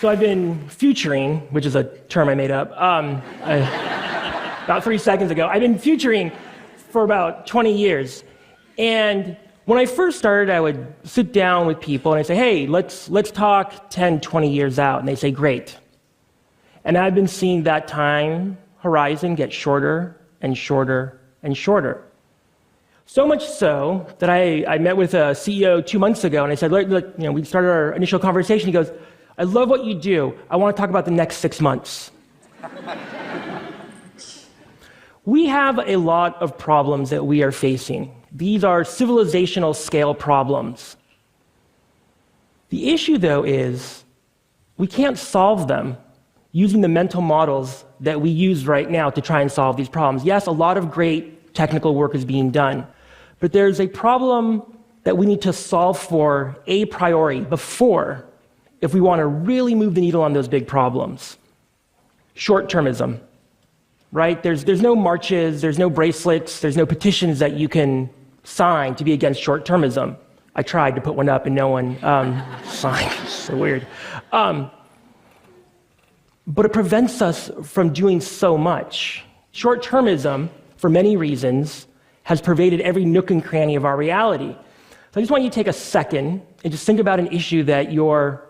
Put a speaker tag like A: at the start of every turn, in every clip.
A: So I've been futuring, which is a term I made up, about 3 seconds ago. I've been futuring for about 20 years. And when I first started, I would sit down with people and I'd say, hey, let's talk 10, 20 years out. And they say, great. And I've been seeing that time horizon get shorter and shorter and shorter. So much so that I met with a CEO 2 months ago and I said, look, we started our initial conversation. He goes, I love what you do. I want to talk about the next 6 months. We have a lot of problems that we are facing. These are civilizational scale problems. The issue, though, is we can't solve them using the mental models that we use right now to try and solve these problems. Yes, a lot of great technical work is being done, but there's a problem that we need to solve for a priori before if we want to really move the needle on those big problems. Short-termism, right? There's no marches, there's no bracelets, there's no petitions that you can sign to be against short-termism. I tried to put one up and no one signed. It's so weird. But it prevents us from doing so much. Short-termism, for many reasons, has pervaded every nook and cranny of our reality. So I just want you to take a second and just think about an issue that you're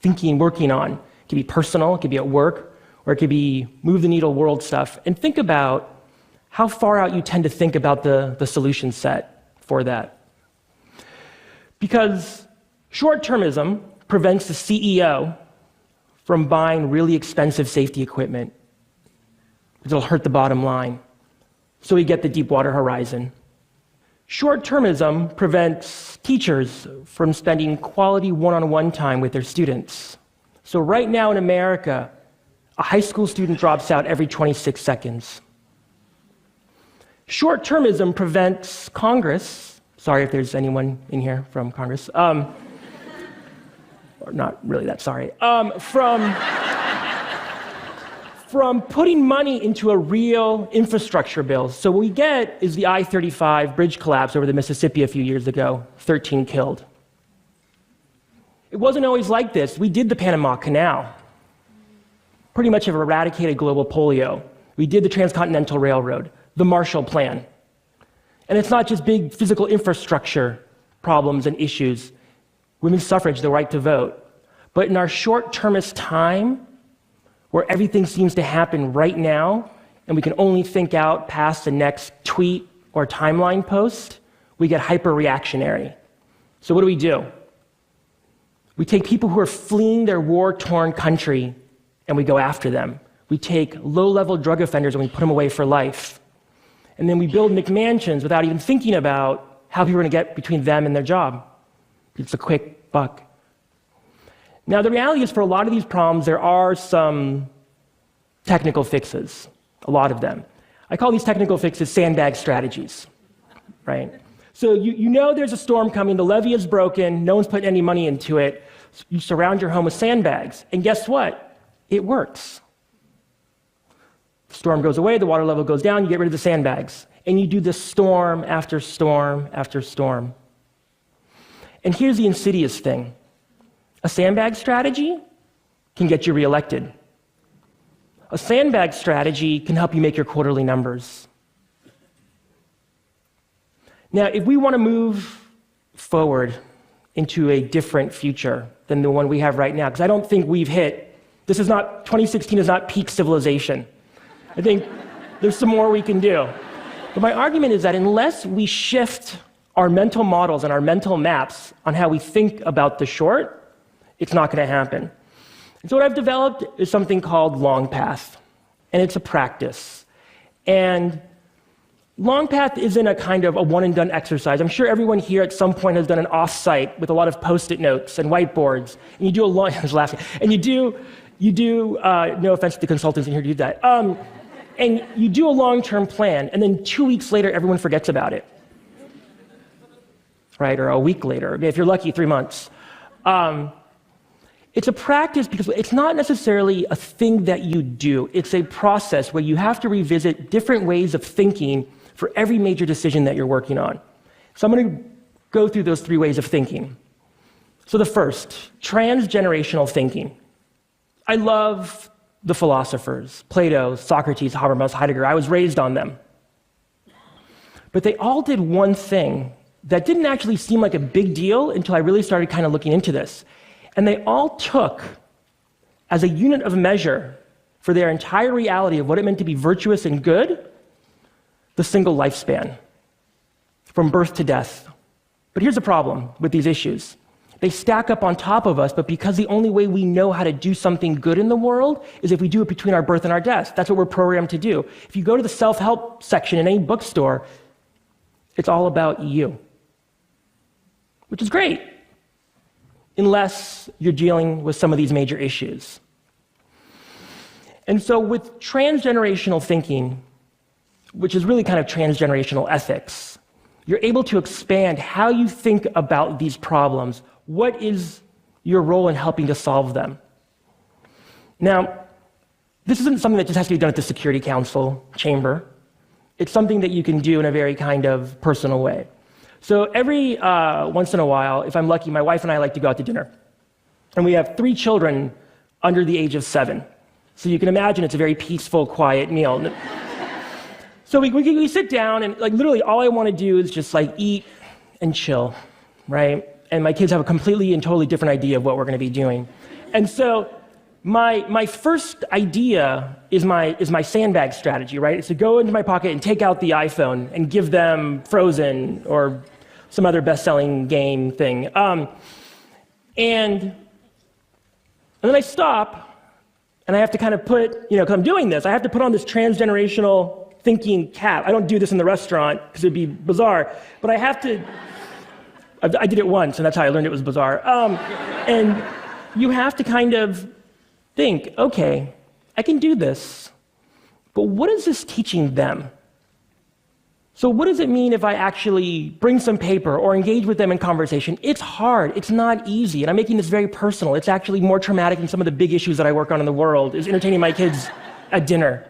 A: thinking, working on. It could be personal, it could be at work, or it could be move the needle world stuff. And think about how far out you tend to think about the solution set for that. Because short-termism prevents the CEO from buying really expensive safety equipment, because it'll hurt the bottom line. So we get the deep water horizon. Short-termism prevents teachers from spending quality one-on-one time with their students. So right now in America, a high school student drops out every 26 seconds. Short-termism prevents Congress, sorry if there's anyone in here from Congress, or not really that sorry, from putting money into a real infrastructure bill. So what we get is the I-35 bridge collapse over the Mississippi a few years ago, 13 killed. It wasn't always like this. We did the Panama Canal. Pretty much have eradicated global polio. We did the Transcontinental Railroad, the Marshall Plan. And it's not just big physical infrastructure problems and issues. Women's suffrage, the right to vote. But in our short-termist time, where everything seems to happen right now, and we can only think out past the next tweet or timeline post, we get hyper-reactionary. So what do? We take people who are fleeing their war-torn country, and we go after them. We take low-level drug offenders and we put them away for life. And then we build McMansions without even thinking about how people are going to get between them and their job. It's a quick buck. Now, the reality is for a lot of these problems, there are some technical fixes, a lot of them. I call these technical fixes sandbag strategies, right? So you know there's a storm coming, the levee is broken, no one's putting any money into it. You surround your home with sandbags, and guess what? It works. The storm goes away, the water level goes down, you get rid of the sandbags, and you do this storm after storm after storm. And here's the insidious thing. A sandbag strategy can get you reelected. A sandbag strategy can help you make your quarterly numbers. Now, if we want to move forward into a different future than the one we have right now, because I don't think we've hit, 2016 is not peak civilization. I think there's some more we can do. But my argument is that unless we shift our mental models and our mental maps on how we think about the short, it's not going to happen. And so what I've developed is something called Long Path, and it's a practice. And Long Path isn't a kind of a one-and-done exercise. I'm sure everyone here at some point has done an off-site with a lot of Post-it notes and whiteboards, and you do a long, and you do, no offense to the consultants in here who do that, and you do a long-term plan, and then 2 weeks later, everyone forgets about it, right? Or a week later, if you're lucky, 3 months. It's a practice because it's not necessarily a thing that you do. It's a process where you have to revisit different ways of thinking for every major decision that you're working on. So I'm going to go through those 3 ways of thinking. So the first, transgenerational thinking. I love the philosophers, Plato, Socrates, Habermas, Heidegger. I was raised on them. But they all did one thing that didn't actually seem like a big deal until I really started kind of looking into this. And they all took, as a unit of measure for their entire reality of what it meant to be virtuous and good, the single lifespan, from birth to death. But here's the problem with these issues. They stack up on top of us, but because the only way we know how to do something good in the world is if we do it between our birth and our death. That's what we're programmed to do. If you go to the self-help section in any bookstore, it's all about you, which is great, unless you're dealing with some of these major issues. And so with transgenerational thinking, which is really kind of transgenerational ethics, you're able to expand how you think about these problems. What is your role in helping to solve them? Now, this isn't something that just has to be done at the Security Council chamber. It's something that you can do in a very kind of personal way. So every once in a while, if I'm lucky, my wife and I like to go out to dinner. And we have 3 children under the age of 7. So you can imagine it's a very peaceful, quiet meal. So we sit down, and like literally all I want to do is just like eat and chill, right? And my kids have a completely and totally different idea of what we're going to be doing. And so my first idea is my sandbag strategy, right? It's to go into my pocket and take out the iPhone and give them Frozen or some other best-selling game thing. And then I stop, and I have to kind of put, because I'm doing this, I have to put on this transgenerational thinking cap. I don't do this in the restaurant because it'd be bizarre, but I have to. I did it once, and that's how I learned it was bizarre. And you have to kind of think, okay, I can do this, but what is this teaching them? So what does it mean if I actually bring some paper or engage with them in conversation? It's hard. It's not easy. And I'm making this very personal. It's actually more traumatic than some of the big issues that I work on in the world, is entertaining my kids at dinner.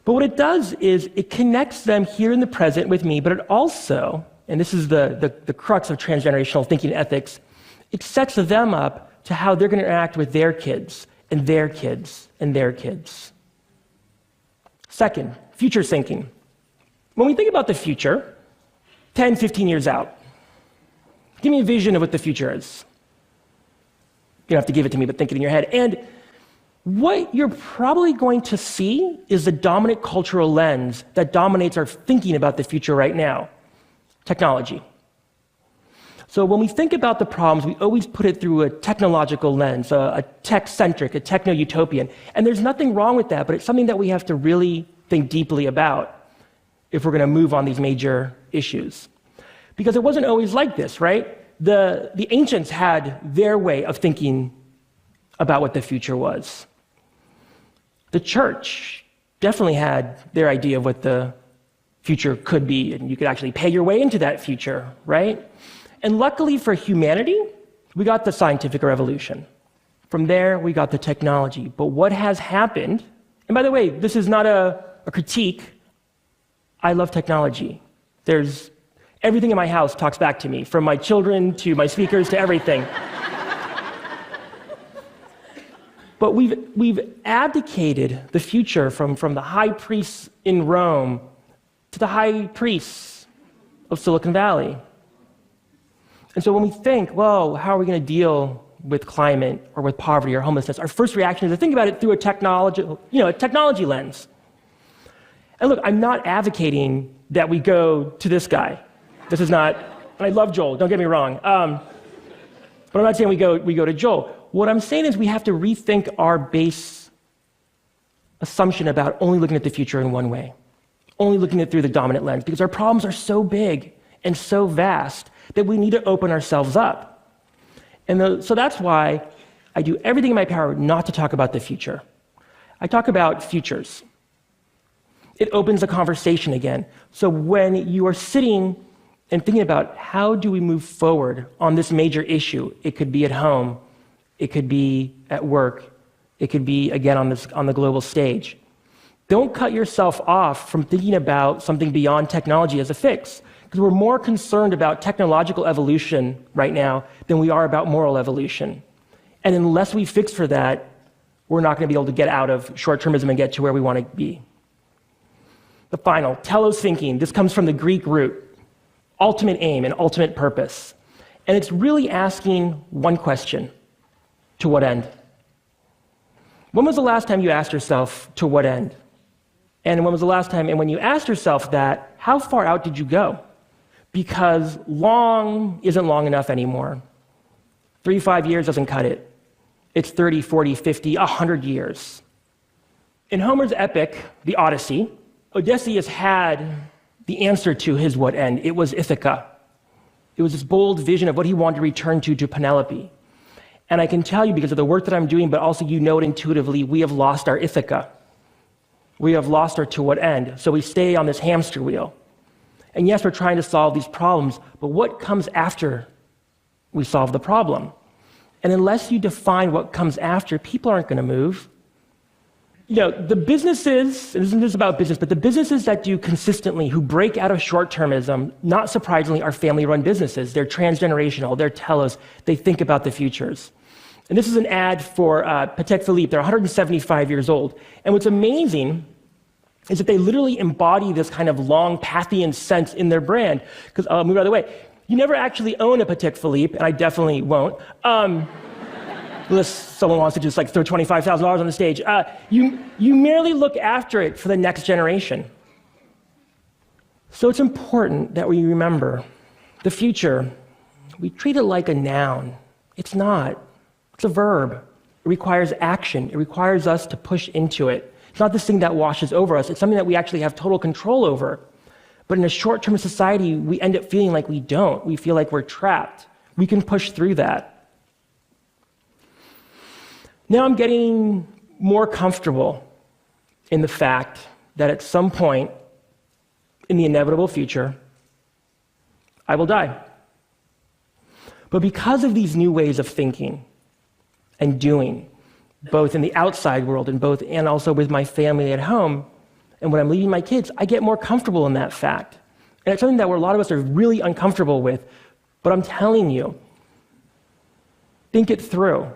A: But what it does is it connects them here in the present with me, but it also, and this is the crux of transgenerational thinking and ethics, it sets them up to how they're going to interact with their kids and their kids and their kids. Second, future thinking. When we think about the future, 10, 15 years out, give me a vision of what the future is. You don't have to give it to me, but think it in your head. And what you're probably going to see is the dominant cultural lens that dominates our thinking about the future right now: technology. So when we think about the problems, we always put it through a technological lens, a tech-centric, a techno-utopian. And there's nothing wrong with that, but it's something that we have to really think deeply about if we're going to move on these major issues. Because it wasn't always like this, right? The ancients had their way of thinking about what the future was. The church definitely had their idea of what the future could be, and you could actually pay your way into that future, right? And luckily for humanity, we got the scientific revolution. From there, we got the technology. But what has happened, and by the way, this is not a critique. I love technology. There's everything in my house talks back to me, from my children to my speakers to everything. But we've abdicated the future from the high priests in Rome to the high priests of Silicon Valley. And so when we think, well, how are we going to deal with climate or with poverty or homelessness, our first reaction is to think about it through a technology lens. And look, I'm not advocating that we go to this guy. This is not, and I love Joel, don't get me wrong. But I'm not saying we go to Joel. What I'm saying is we have to rethink our base assumption about only looking at the future in one way, only looking at it through the dominant lens, because our problems are so big and so vast that we need to open ourselves up. And so that's why I do everything in my power not to talk about the future. I talk about futures. It opens a conversation again. So when you are sitting and thinking about how do we move forward on this major issue, it could be at home, it could be at work, it could be, again, on the global stage. Don't cut yourself off from thinking about something beyond technology as a fix, because we're more concerned about technological evolution right now than we are about moral evolution. And unless we fix for that, we're not going to be able to get out of short-termism and get to where we want to be. The final, telos thinking. This comes from the Greek root, ultimate aim and ultimate purpose. And it's really asking one question: to what end? When was the last time you asked yourself, to what end? And when was the last time, and when you asked yourself that, how far out did you go? Because long isn't long enough anymore. 3 to 5 years doesn't cut it. It's 30, 40, 50, 100 years. In Homer's epic, the Odyssey, Odysseus had the answer to his what end. It was Ithaca. It was this bold vision of what he wanted to return to Penelope. And I can tell you, because of the work that I'm doing, but also you know it intuitively, we have lost our Ithaca. We have lost our to what end. So we stay on this hamster wheel. And yes, we're trying to solve these problems, but what comes after we solve the problem? And unless you define what comes after, people aren't going to move. You know, the businesses, and this isn't just about business, but the businesses that do consistently, who break out of short-termism, not surprisingly, are family-run businesses. They're transgenerational, they're telos, they think about the futures. And this is an ad for Patek Philippe. They're 175 years old. And what's amazing is that they literally embody this kind of long Pathian sense in their brand. Because, move out of the way, you never actually own a Patek Philippe, and I definitely won't. Unless someone wants to just like throw $25,000 on the stage. You merely look after it for the next generation. So it's important that we remember the future. We treat it like a noun. It's not. It's a verb. It requires action. It requires us to push into it. It's not this thing that washes over us. It's something that we actually have total control over. But in a short-term society, we end up feeling like we don't. We feel like we're trapped. We can push through that. Now I'm getting more comfortable in the fact that at some point in the inevitable future, I will die. But because of these new ways of thinking and doing, both in the outside world and also with my family at home, and when I'm leaving my kids, I get more comfortable in that fact. And it's something that a lot of us are really uncomfortable with, but I'm telling you, think it through.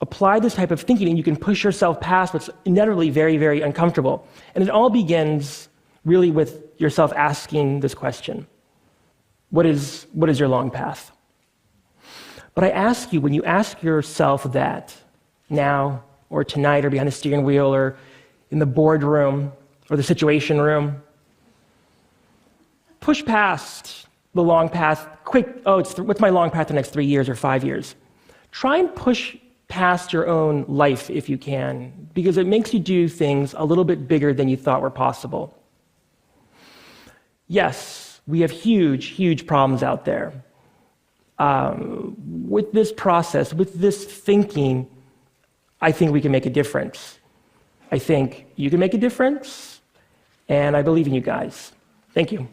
A: Apply this type of thinking, and you can push yourself past what's inevitably very, very uncomfortable. And it all begins really with yourself asking this question: what is your long path? But I ask you, when you ask yourself that, now or tonight or behind the steering wheel or in the boardroom or the situation room, push past the long path, what's my long path the next 3 years or 5 years? Try and push past your own life if you can, because it makes you do things a little bit bigger than you thought were possible. Yes, we have huge, huge problems out there. With this process, with this thinking, I think we can make a difference. I think you can make a difference, and I believe in you guys. Thank you.